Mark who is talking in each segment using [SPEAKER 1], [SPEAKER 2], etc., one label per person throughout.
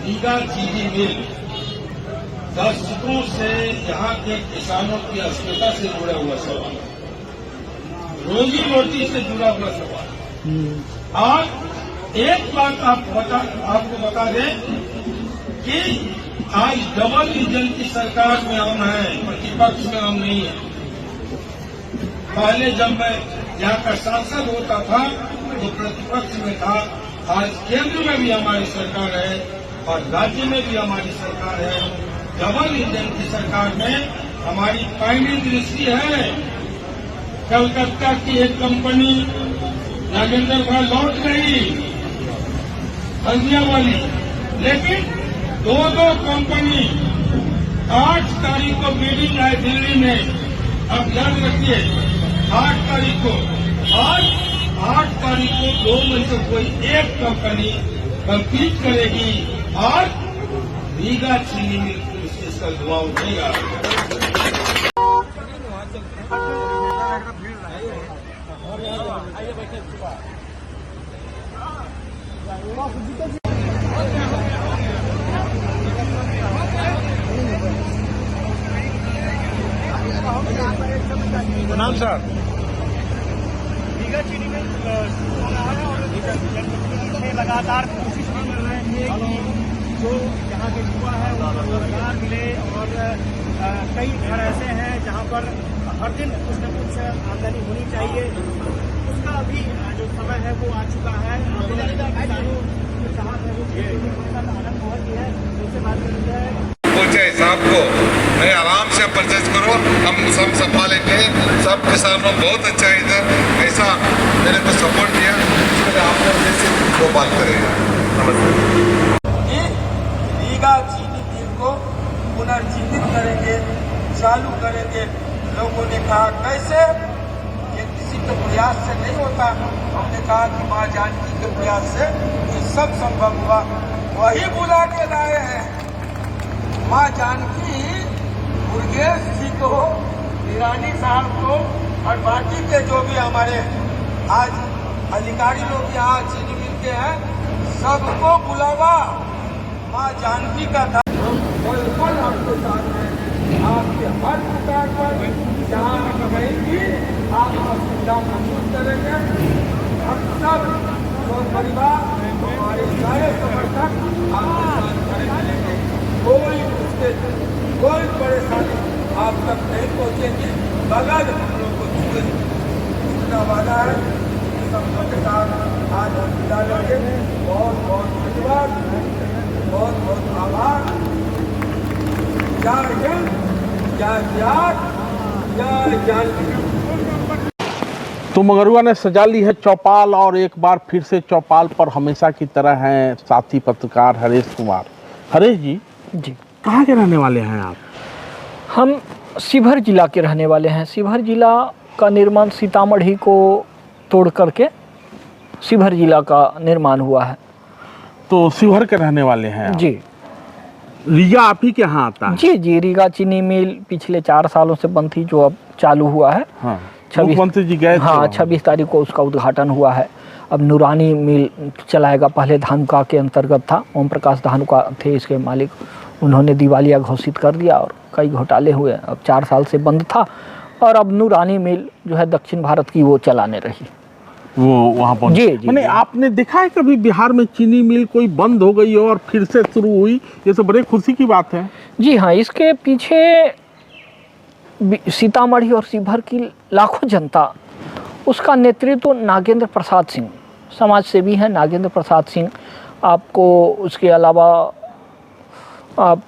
[SPEAKER 1] रीगा चीनी मिल दशकों से यहाँ के किसानों की अस्मिता से जुड़ा हुआ सवाल, रोजी रोटी से जुड़ा हुआ सवाल। आज एक बात आपको बता दें कि आज डबल इंजन की सरकार में हम हैं, प्रतिपक्ष में हम नहीं है। पहले जब मैं यहाँ का सांसद होता था तो प्रतिपक्ष में था, आज केंद्र में भी हमारी सरकार है और राज्य में भी हमारी सरकार है। डबल इंजन की सरकार में हमारी पहली दृष्टि है। कलकत्ता की एक कंपनी नागेंद्र भाई लौट गई हल्दिया वाली, लेकिन दो कंपनी 8 तारीख को मीटिंग है दिल्ली में। अब याद रखिए 8 तारीख को, आज 8 तारीख को 2 में से कोई एक कंपनी कम्पीट करेगी और रीगा चीनी मिल इसका धुआं उठेगा।
[SPEAKER 2] प्रणाम सर।
[SPEAKER 3] रीगा चीनी मिल और लगातार कोशिश कर रहे हैं कि जो यहाँ के युवा है उनको रोजगार मिले और कई घर ऐसे हैं जहाँ पर हर दिन कुछ न कुछ आमदनी होनी चाहिए। उसका अभी जो समय है वो आ चुका है। किसानों के साथ है वो आनंद बहुत ही है। उससे बात करते हैं
[SPEAKER 2] पूछे साहब को, मैं आराम से परचेज करो, हम सब सफा लेंगे, सब किसानों बहुत अच्छा इधर ऐसा मेरे को सपोर्ट दिया, इसलिए आप लोग जैसे वो बात करेगा। नमस्ते।
[SPEAKER 1] रीगा चीनी मिल को पुनर्जीवित करेंगे, चालू करेंगे। लोगों ने कहा कैसे, ये किसी के प्रयास से नहीं होता। हमने कहा कि माँ जानकी के प्रयास से ये सब संभव हुआ। वही बुला के लाए हैं माँ जानकी, मुर्गेश जी को, ईरानी साहब को और बाकी के जो भी हमारे आज अधिकारी लोग यहाँ चीनी मिल के हैं, सबको बुलावा माँ जानकी का था। हम बिल्कुल आपके साथ हैं, आपके हर प्रकार पर जहाँ आप कहेंगी आपका सुविधा महसूस करेंगे। हम सब परिवार हमारे सारे समर्थक आपके साथ खड़े मिलेंगे। कोई मुश्किल, कोई परेशानी आप तक नहीं पहुँचेगी, बगैर हम लोग को छुए। इतना वादा है, सबको के साथ आज हम विदा लेंगे। बहुत बहुत धन्यवाद, बहुत बहुत आभार। जय हिंद, जय बिहार, जय जानकी।
[SPEAKER 4] तो मंगरुआ ने सजा ली है चौपाल और एक बार फिर से चौपाल पर हमेशा की तरह हैं साथी पत्रकार हरेश कुमार। हरेश जी, कहाँ के रहने वाले हैं आप?
[SPEAKER 5] हम शिवहर जिला के रहने वाले हैं। शिवहर जिला का निर्माण सीतामढ़ी को तोड़ करके शिवहर जिला का निर्माण हुआ है।
[SPEAKER 4] तो शिवहर के रहने वाले हैं आप?
[SPEAKER 5] जी।
[SPEAKER 4] रीगा आप ही के यहाँ आता है?
[SPEAKER 5] जी जी, रीगा चीनी मिल पिछले 4 सालों से बंद थी, जो अब चालू हुआ है।
[SPEAKER 4] हाँ, मुख्यमंत्री जी गए थे।
[SPEAKER 5] हाँ, 26 तारीख को उसका उद्घाटन हुआ है। अब नूरानी मिल चलाएगा। पहले धानुका के अंतर्गत था, ओम प्रकाश धानुका थे इसके मालिक। उन्होंने दिवालिया घोषित कर दिया और कई घोटाले हुए। अब 4 साल से बंद था और अब नूरानी मिल जो है दक्षिण भारत की वो चलाने रही,
[SPEAKER 4] वो वहाँ पहुँच।
[SPEAKER 5] जी जी।
[SPEAKER 4] मैंने आपने देखा है कभी बिहार में चीनी मिल कोई बंद हो गई और फिर से शुरू हुई? ये तो बड़े खुशी की बात है।
[SPEAKER 5] जी हाँ, इसके पीछे सीतामढ़ी और शिवहर की लाखों जनता, उसका नेतृत्व नागेंद्र प्रसाद सिंह, समाज सेवी हैं नागेंद्र प्रसाद सिंह। आपको उसके अलावा आप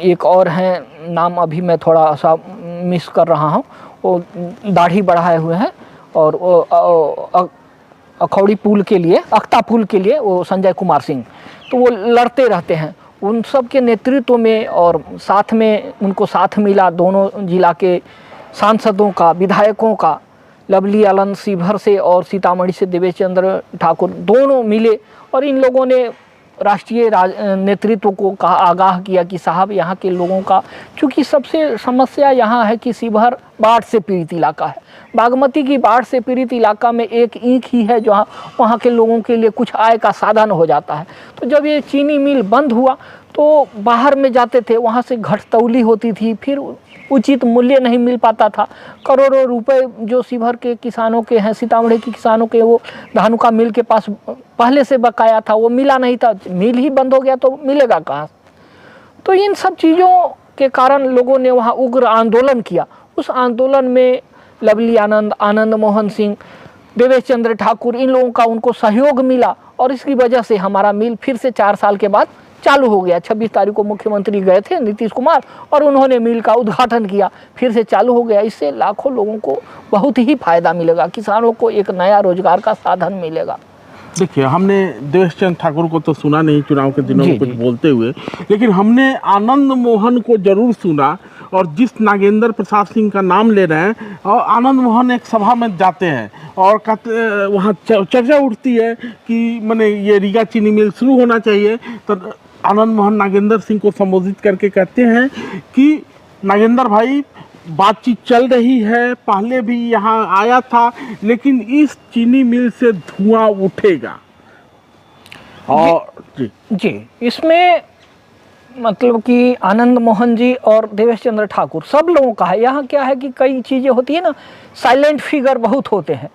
[SPEAKER 5] एक और हैं, नाम अभी मैं थोड़ा सा मिस कर रहा हूँ, वो दाढ़ी बढ़ाए हुए हैं और वो अखौड़ी पुल के लिए, अख्ता पुल के लिए वो संजय कुमार सिंह, तो वो लड़ते रहते हैं। उन सब के नेतृत्व में और साथ में उनको साथ मिला दोनों जिला के सांसदों का, विधायकों का, लवली आलन शिवहर से और सीतामढ़ी से देवेश चंद्र ठाकुर, दोनों मिले और इन लोगों ने राष्ट्रीय नेतृत्व को कहा, आगाह किया कि साहब यहाँ के लोगों का, चूँकि सबसे समस्या यहाँ है कि शिवहर बाढ़ से पीड़ित इलाका है। बागमती की बाढ़ से पीड़ित इलाका में एक ईंट ही है जो वहाँ के लोगों के लिए कुछ आय का साधन हो जाता है। तो जब ये चीनी मिल बंद हुआ तो बाहर में जाते थे, वहाँ से घटतौली होती थी, फिर उचित मूल्य नहीं मिल पाता था। करोड़ों रुपए जो शिवहर के किसानों के हैं, सीतामढ़ी के किसानों के, वो धानुका मिल के पास पहले से बकाया था, वो मिला नहीं था। मिल ही बंद हो गया तो मिलेगा कहाँ? तो इन सब चीज़ों के कारण लोगों ने वहाँ उग्र आंदोलन किया। उस आंदोलन में लवली आनंद, आनंद मोहन सिंह, देवेश चंद्र ठाकुर, इन लोगों का उनको सहयोग मिला और इसकी वजह से हमारा मिल फिर से 4 साल के बाद चालू हो गया। 26 तारीख को मुख्यमंत्री गए थे नीतीश कुमार और उन्होंने मिल का उद्घाटन किया, फिर से चालू हो गया। इससे लाखों लोगों को बहुत ही फायदा मिलेगा, किसानों को एक नया रोजगार का साधन मिलेगा।
[SPEAKER 4] देखिए, हमने देवेश चंद्र ठाकुर को तो सुना नहीं चुनाव के दिनों में कुछ बोलते हुए, लेकिन हमने आनंद मोहन को जरूर सुना। और जिस नागेंद्र प्रसाद सिंह का नाम ले रहे हैं, और आनंद मोहन एक सभा में जाते हैं और कहते, वहाँ चर्चा उठती है कि माने ये रीगा चीनी मिल शुरू होना चाहिए। तो आनंद मोहन नागेंद्र सिंह को संबोधित करके कहते हैं कि नागेंद्र भाई, बातचीत चल रही है, पहले भी यहाँ आया था, लेकिन इस चीनी मिल से धुआं उठेगा। और
[SPEAKER 5] जी इसमें मतलब कि आनंद मोहन जी और देवेश चंद्र ठाकुर सब लोगों का है। यहाँ क्या है कि कई चीज़ें होती है ना, साइलेंट फिगर बहुत होते हैं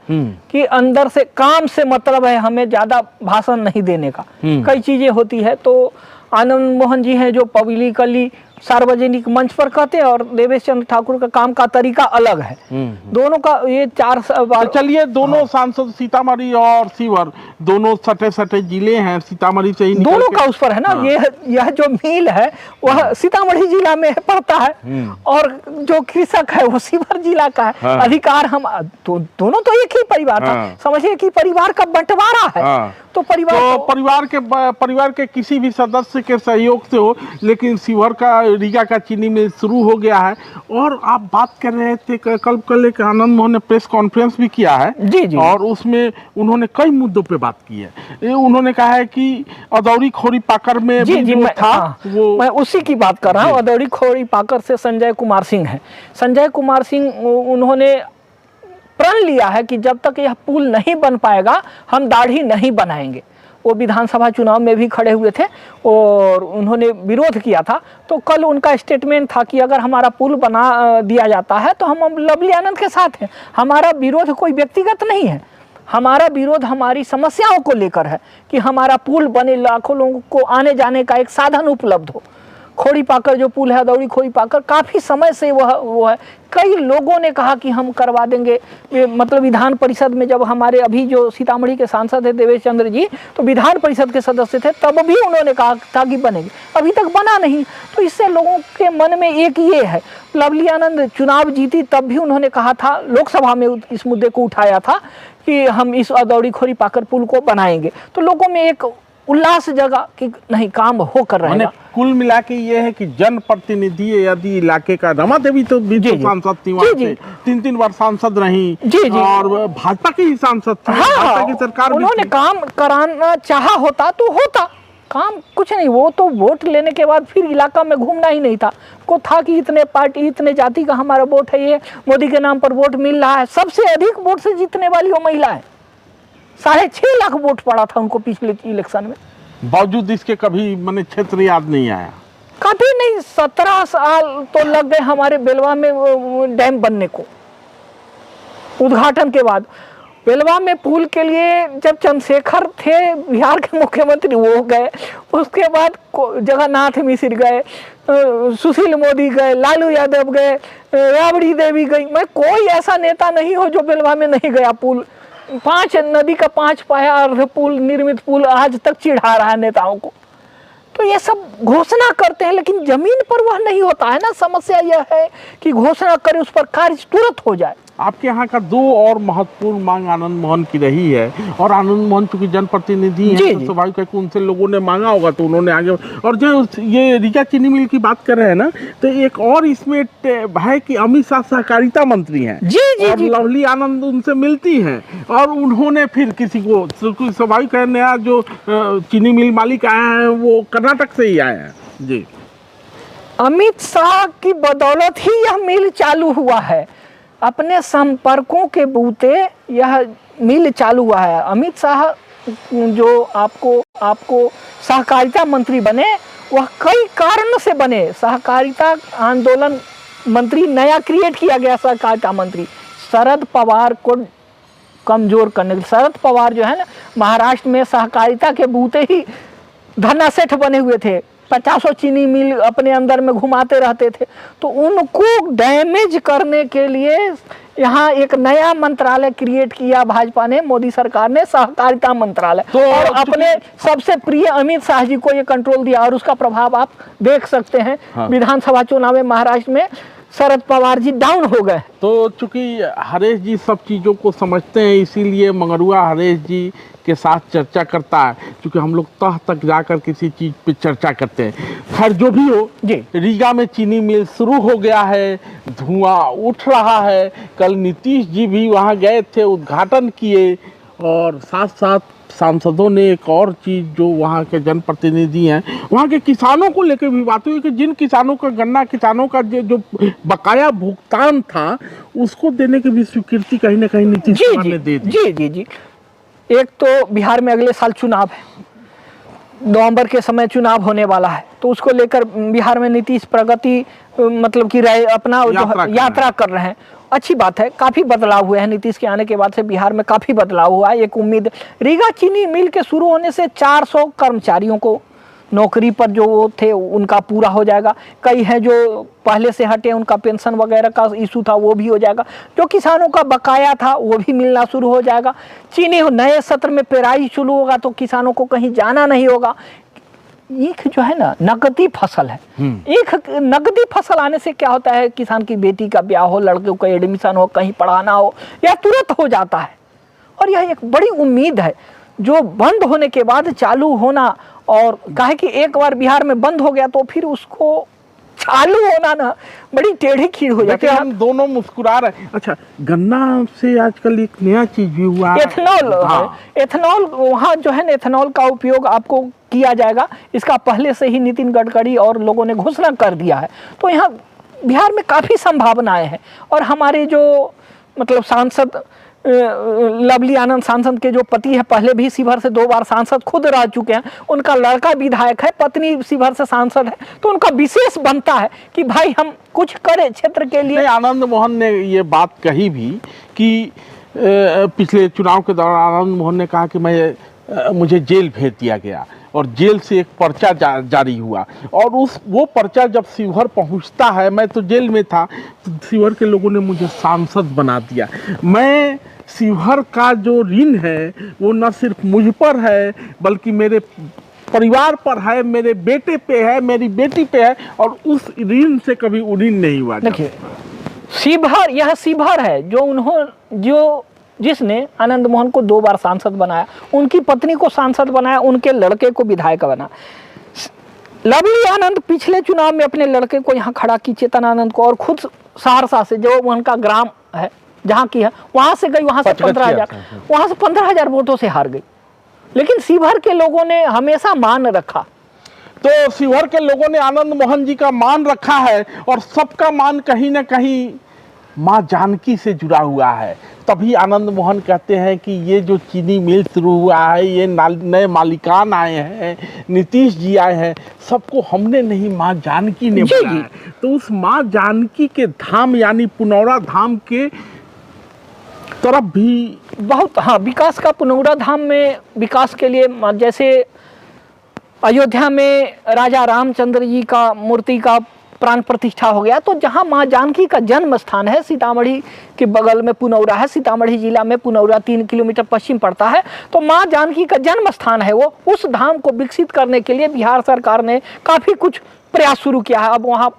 [SPEAKER 5] कि अंदर से काम से मतलब है, हमें ज़्यादा भाषण नहीं देने का। कई चीज़ें होती है। तो आनंद मोहन जी हैं जो पब्लिकली सार्वजनिक मंच पर कहते हैं, और देवेश चंद्र ठाकुर का काम का तरीका अलग है। दोनों का ये 4 बार।
[SPEAKER 4] चलिए, दोनों सांसद सीतामढ़ी और शिवहर दोनों सटे जिले हैं, सीतामढ़ी से ही
[SPEAKER 5] दोनों का उस पर है ना। यह जो मिल है वह सीतामढ़ी जिला में पड़ता है और जो कृषक है वो शिवहर जिला का है। अधिकार हम दोनों तो एक ही परिवार था, समझिए कि परिवार का बंटवारा है। तो
[SPEAKER 4] परिवार के किसी भी सदस्य के सहयोग से हो, लेकिन शिवहर का रीगा का चीनी मिल शुरू हो गया है। और आप बात कर रहे थे कल एक आनंद मोहन ने प्रेस कॉन्फ्रेंस भी किया है। जी। और उसमें उन्होंने कई मुद्दों पे बात की है। उन्होंने कहा है कि अदौरी खोरी पाकर में
[SPEAKER 5] मैं उसी की बात कर रहा हूँ। अदौरी खोरी पाकर से संजय कुमार सिंह है। संजय कुमार सिंह उन्होंने प्रण लिया है कि जब तक यह पुल नहीं बन पाएगा हम दाढ़ी नहीं बनाएंगे। वो विधानसभा चुनाव में भी खड़े हुए थे और उन्होंने विरोध किया था। तो कल उनका स्टेटमेंट था कि अगर हमारा पुल बना दिया जाता है तो हम लवली आनंद के साथ हैं। हमारा विरोध कोई व्यक्तिगत नहीं है, हमारा विरोध हमारी समस्याओं को लेकर है कि हमारा पुल बने, लाखों लोगों को आने जाने का एक साधन उपलब्ध हो। खोड़ी पाकर जो पुल है, दौड़ी खोड़ी पाकर, काफ़ी समय से वो है। कई लोगों ने कहा कि हम करवा देंगे। मतलब विधान परिषद में जब हमारे अभी जो सीतामढ़ी के सांसद है देवेश चंद्र जी, तो विधान परिषद के सदस्य थे, तब भी उन्होंने कहा था कि बनेंगे, अभी तक बना नहीं। तो इससे लोगों के मन में एक ये है। लवली आनंद चुनाव जीती तब भी उन्होंने कहा था, लोकसभा में इस मुद्दे को उठाया था कि हम इस अदौड़ी खोरी पाकर पुल को बनाएंगे। तो लोगों में एक उल्लास जगा कि नहीं, काम होकर रहेगा।
[SPEAKER 4] कुल मिला के ये है कि जनप्रतिनिधि यदि इलाके का, रमा देवी तो बीजू सांसद थी, वहाँ से 3 बार सांसद रही और भाजपा की ही सांसद थी। भाजपा की सरकार
[SPEAKER 5] उन्होंने काम कराना चाहा होता तो होता, काम कुछ नहीं। वो तो वोट लेने के बाद फिर इलाका में घूमना ही नहीं था। को था कि इतने पार्टी, इतने जाति का हमारा वोट है, ये मोदी के नाम पर वोट मिल रहा है। सबसे अधिक वोट से जीतने वाली वो महिला है। 6.5 लाख वोट पड़ा था उनको पिछले इलेक्शन में।
[SPEAKER 4] बावजूद इसके कभी मैंने क्षेत्र याद नहीं आया,
[SPEAKER 5] कभी नहीं। 17 साल तो लग गए हमारे बेलवा में डैम बनने को। उद्घाटन के बाद बेलवा में पुल के लिए जब चंद्रशेखर थे बिहार के मुख्यमंत्री, वो गए। उसके बाद जगन्नाथ मिश्र गए, सुशील मोदी गए, लालू यादव गए, राबड़ी देवी गई। मैं कोई ऐसा नेता नहीं हो जो बेलवा में नहीं गया। पुल 5 नदी का 5 पाया अर्ध पुल, निर्मित पुल आज तक चिढ़ा रहा है नेताओं को। तो ये सब घोषणा करते हैं लेकिन जमीन पर वह नहीं होता है ना। समस्या यह है कि घोषणा करे, उस पर कार्य तुरंत हो जाए।
[SPEAKER 4] आपके यहाँ का दो और महत्वपूर्ण मांग आनंद मोहन की रही है, और आनंद मोहन चूंकि जनप्रतिनिधि
[SPEAKER 5] जी,
[SPEAKER 4] हैं तो
[SPEAKER 5] जी।
[SPEAKER 4] स्वाभाविक है कि उनसे लोगों ने मांगा होगा तो उन्होंने आगे। और जो ये रीगा चीनी मिल की बात कर रहे हैं ना, तो एक और इसमें है कि अमित शाह सहकारिता मंत्री हैं
[SPEAKER 5] जी, जी,
[SPEAKER 4] और
[SPEAKER 5] जी।
[SPEAKER 4] लवली आनंद उनसे मिलती हैं, और उन्होंने फिर किसी को, स्वाभाविक है नया जो चीनी मिल मालिक आए हैं वो कर्नाटक से ही आए हैं। जी,
[SPEAKER 5] अमित शाह की बदौलत ही यह मिल चालू हुआ है, अपने संपर्कों के बूते यह मिल चालू हुआ है। अमित शाह जो आपको सहकारिता मंत्री बने, वह कई कारण से बने। सहकारिता आंदोलन मंत्री नया क्रिएट किया गया, सहकारिता मंत्री शरद पवार को कमजोर करने के लिए। शरद पवार जो है ना, महाराष्ट्र में सहकारिता के बूते ही धन्नासेठ बने हुए थे, 50 चीनी मिल अपने अंदर में घुमाते रहते थे। तो उनको डैमेज करने के लिए यहाँ एक नया मंत्रालय क्रिएट किया भाजपा ने, मोदी सरकार ने, सहकारिता मंत्रालय।
[SPEAKER 4] तो
[SPEAKER 5] और अपने सबसे प्रिय अमित शाह जी को ये कंट्रोल दिया, और उसका प्रभाव आप देख सकते हैं।
[SPEAKER 4] हाँ।
[SPEAKER 5] विधानसभा चुनाव में महाराष्ट्र में शरद पवार जी डाउन हो गए।
[SPEAKER 4] तो चूंकि हरेश जी सब चीज़ों को समझते हैं, इसीलिए मंगरुआ हरेश जी के साथ चर्चा करता है, क्योंकि हम लोग तह तक जाकर किसी चीज़ पे चर्चा करते हैं। खैर जो भी हो
[SPEAKER 5] जी।
[SPEAKER 4] रीगा में चीनी मिल शुरू हो गया है, धुआं उठ रहा है। कल नीतीश जी भी वहाँ गए थे, उद्घाटन किए, और साथ साथ सांसदों ने एक और चीज़, जो वहाँ के जनप्रतिनिधि हैं, वहाँ के किसानों को लेकर भी बात हुई कि जिन किसानों का गन्ना किसानों का जो बकाया भुगतान था उसको देने की भी स्वीकृति कहीं ना कहीं नीतीश
[SPEAKER 5] जी
[SPEAKER 4] कुमार
[SPEAKER 5] जी
[SPEAKER 4] ने दे दी।
[SPEAKER 5] जी जी जी। एक तो बिहार में अगले साल चुनाव है, नवंबर के समय चुनाव होने वाला है, तो उसको लेकर बिहार में नीतीश प्रगति मतलब कि अपना यात्रा कर रहे हैं। अच्छी बात है, काफ़ी बदलाव हुए हैं नीतीश के आने के बाद से बिहार में काफ़ी बदलाव हुआ है। एक उम्मीद, रीगा चीनी मिल के शुरू होने से 400 कर्मचारियों को नौकरी पर जो वो थे उनका पूरा हो जाएगा। कई हैं जो पहले से हटे, उनका पेंशन वगैरह का इशू था वो भी हो जाएगा। जो किसानों का बकाया था वो भी मिलना शुरू हो जाएगा। चीनी नए सत्र में पेराई शुरू होगा तो किसानों को कहीं जाना नहीं होगा। एक जो है ना नकदी फसल है, एक नकदी फसल आने से क्या होता है, किसान की बेटी का ब्याह हो, लड़के का एडमिशन हो, कहीं पढ़ाना हो, या तुरंत हो जाता है। और यह एक बड़ी उम्मीद है जो बंद होने के बाद चालू होना, और कहे कि एक बार बिहार में बंद हो गया तो फिर उसको चालू होना ना बड़ी टेढ़ी खीर हो जाती है।
[SPEAKER 4] हम दोनों मुस्कुरा रहे हैं। अच्छा, गन्ना से आजकल एक नया चीज भी हुआ,
[SPEAKER 5] एथेनॉल।
[SPEAKER 4] हाँ।
[SPEAKER 5] एथेनॉल वहाँ जो है ना, एथेनॉल का उपयोग आपको किया जाएगा, इसका पहले से ही नितिन गडकरी और लोगों ने घोषणा कर दिया है। तो यहाँ बिहार में काफ़ी संभावनाएं हैं। और हमारे जो मतलब सांसद लवली आनंद सांसद के जो पति है, पहले भी शिवहर से 2 बार सांसद खुद रह चुके हैं, उनका लड़का विधायक है, पत्नी शिवहर से सांसद है, तो उनका विशेष बनता है कि भाई हम कुछ करें क्षेत्र के लिए।
[SPEAKER 4] आनंद मोहन ने ये बात कही भी कि पिछले चुनाव के दौरान आनंद मोहन ने कहा कि मुझे जेल भेज दिया गया, और जेल से एक पर्चा जारी हुआ, और वो पर्चा जब शिवहर पहुंचता है, मैं तो जेल में था, तो शिवहर के लोगों ने मुझे सांसद बना दिया। मैं शिवहर का जो ऋण है वो न सिर्फ मुझ पर है बल्कि मेरे परिवार पर है, मेरे बेटे पे है, मेरी बेटी पे है, और उस ऋण से कभी उड़ीन नहीं हुआ।
[SPEAKER 5] देखिए शिवहर, यह शिवहर है जो जिसने आनंद मोहन को 2 बार सांसद बनाया, उनकी पत्नी को सांसद बनाया, उनके लड़के को विधायक बना। लवली आनंद पिछले चुनाव में अपने लड़के को यहाँ खड़ा की, चेतन आनंद को, और खुद सहरसा से जो उनका ग्राम है जहाँ की है, वहाँ से गई, वहाँ से 15,000 वोटों से हार गई। लेकिन शिवहर के लोगों ने हमेशा मान रखा।
[SPEAKER 4] तो शिवहर के लोगों ने आनंद मोहन जी का मान रखा है, और सबका मान कहीं ना कहीं माँ जानकी से जुड़ा हुआ है। तभी आनंद मोहन कहते हैं कि ये जो चीनी मिल शुरू हुआ है, ये नए मालिकान आए हैं, नीतीश जी आए हैं, सबको हमने नहीं, माँ जानकी ने बुलाया। तो उस माँ जानकी के धाम यानी पुनौरा धाम के तरफ भी
[SPEAKER 5] बहुत, हाँ, विकास का, पुनौरा धाम में विकास के लिए, जैसे अयोध्या में राजा रामचंद्र जी का मूर्ति का प्राण प्रतिष्ठा हो गया, तो जहां मां जानकी का जन्म स्थान है, सीतामढ़ी के बगल में पुनौरा है, सीतामढ़ी जिला में पुनौरा 3 किलोमीटर पश्चिम पड़ता है, तो मां जानकी का जन्म स्थान है वो। उस धाम को विकसित करने के लिए बिहार सरकार ने काफ़ी कुछ प्रयास शुरू किया है। अब वहाँ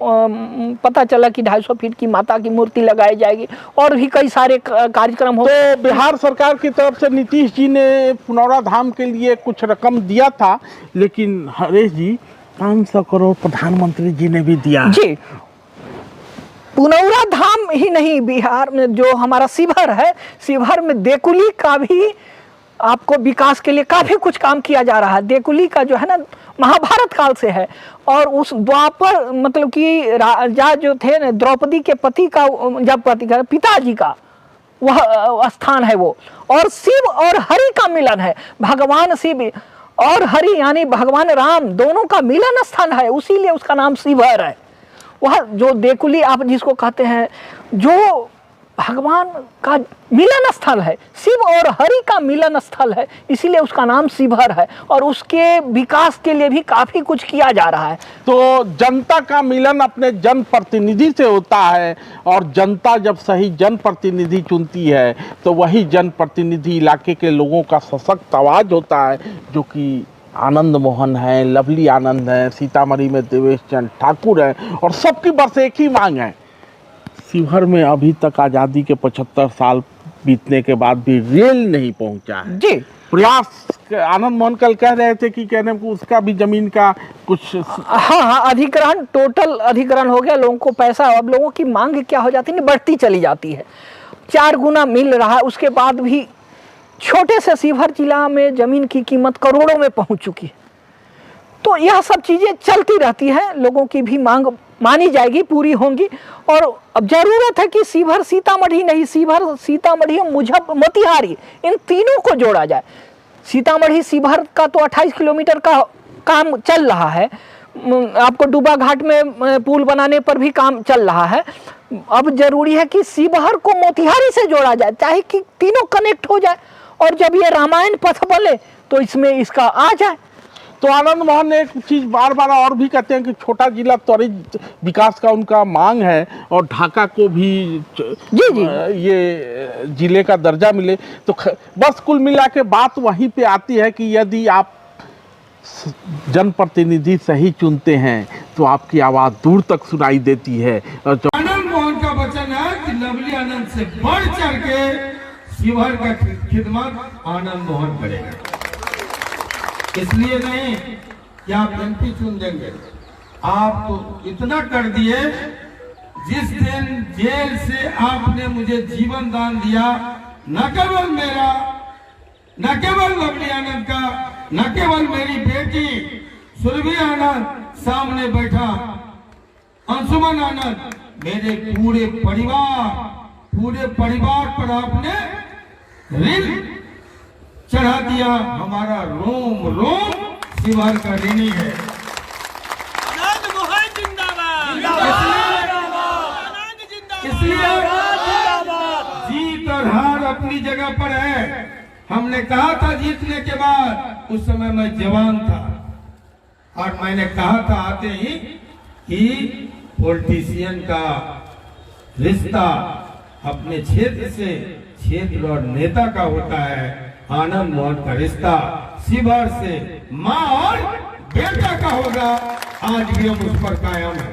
[SPEAKER 5] पता चला कि 250 फीट की माता की मूर्ति लगाई जाएगी और भी कई सारे कार्यक्रम हो।
[SPEAKER 4] तो बिहार सरकार की तरफ से नीतीश जी ने पुनौरा धाम के लिए कुछ रकम दिया था, लेकिन हरीश जी 500 करोड़ प्रधानमंत्री जी ने भी दिया है।
[SPEAKER 5] जी, पुनौरा धाम ही नहीं, बिहार में जो हमारा शिवहर है, शिवहर में देकुली का भी आपको विकास के लिए काफ़ी कुछ काम किया जा रहा है। देकुली का जो है ना महाभारत काल से है, और उस द्वापर मतलब कि राजा जो थे ना, द्रौपदी के पति का, जब पति का पिताजी का वह स्थान है वो, और शिव और हरि का मिलन है। भगवान शिव और हरि यानी भगवान राम दोनों का मिलन स्थान है, उसीलिए उसका नाम शिवहर है। वह जो देकुली आप जिसको कहते हैं, जो भगवान का मिलन स्थल है, शिव और हरि का मिलन स्थल है, इसीलिए उसका नाम शिवहर है, और उसके विकास के लिए भी काफ़ी कुछ किया जा रहा है।
[SPEAKER 4] तो जनता का मिलन अपने जनप्रतिनिधि से होता है, और जनता जब सही जनप्रतिनिधि चुनती है तो वही जनप्रतिनिधि इलाके के लोगों का सशक्त आवाज़ होता है, जो कि आनंद मोहन है, लवली आनंद है, सीतामढ़ी में देवेश चंद ठाकुर है, और सबकी बस एक ही मांग है। शिवहर में अभी तक आज़ादी के 75 साल बीतने के बाद भी रेल नहीं पहुंचा है।
[SPEAKER 5] जी,
[SPEAKER 4] प्रयास आनंद मोहन कल कह रहे थे कि कहने को उसका भी जमीन का कुछ
[SPEAKER 5] हाँ, अधिग्रहण, टोटल अधिग्रहण हो गया, लोगों को पैसा, अब लोगों की मांग क्या हो जाती है, बढ़ती चली जाती है, 4 गुना मिल रहा है। उसके बाद भी छोटे से शिवहर जिला में जमीन की कीमत करोड़ों में पहुंच चुकी है। तो यह सब चीज़ें चलती रहती हैं, लोगों की भी मांग मानी जाएगी, पूरी होंगी। और अब जरूरत है कि शिवहर सीतामढ़ी नहीं, शिवहर सीतामढ़ी मोतिहारी, इन तीनों को जोड़ा जाए। सीतामढ़ी शिवहर का तो 28 किलोमीटर का काम चल रहा है, आपको डूबा घाट में पुल बनाने पर भी काम चल रहा है। अब जरूरी है कि शिवहर को मोतिहारी से जोड़ा जाए, चाहे कि तीनों कनेक्ट हो जाए, और जब ये रामायण पथ बने तो इसमें इसका आ जाए।
[SPEAKER 4] तो आनंद मोहन ने एक चीज़ बार बार और भी कहते हैं कि छोटा जिला त्वरित विकास का उनका मांग है, और ढाका को भी
[SPEAKER 5] जी
[SPEAKER 4] ये जिले का दर्जा मिले। तो बस कुल मिला के बात वहीं पे आती है कि यदि आप जनप्रतिनिधि सही चुनते हैं तो आपकी आवाज़ दूर तक सुनाई देती है। और
[SPEAKER 1] आनंद मोहन का वचन है कि लवली आनंद से बढ़ चढ़ के शिवहर का खिदमत आनंद मोहन करेगा। इसलिए नहीं कि आप एमपी चुन देंगे, आप तो इतना कर दिए, जिस दिन जेल से आपने मुझे जीवन दान दिया, न केवल मेरा, न केवल लवली आनंद का, न केवल मेरी बेटी सुरभि आनंद, सामने बैठा अंशुमन आनंद, मेरे पूरे परिवार पर आपने ऋण चढ़ा दिया। हमारा रोम रोम शिवहर का ऋणी है।
[SPEAKER 6] आनंद मोहन जिंदाबाद,
[SPEAKER 1] इसलिए जीत और हार अपनी जगह पर है। हमने कहा था जीतने के बाद, उस समय मैं जवान था, और मैंने कहा था आते ही कि पॉलिटिशियन का रिश्ता अपने क्षेत्र से क्षेत्र और नेता का होता है। आनंद मोहन का रिश्ता शिवहर से मां और बेटा का होगा। आज भी हम उस पर कायम है।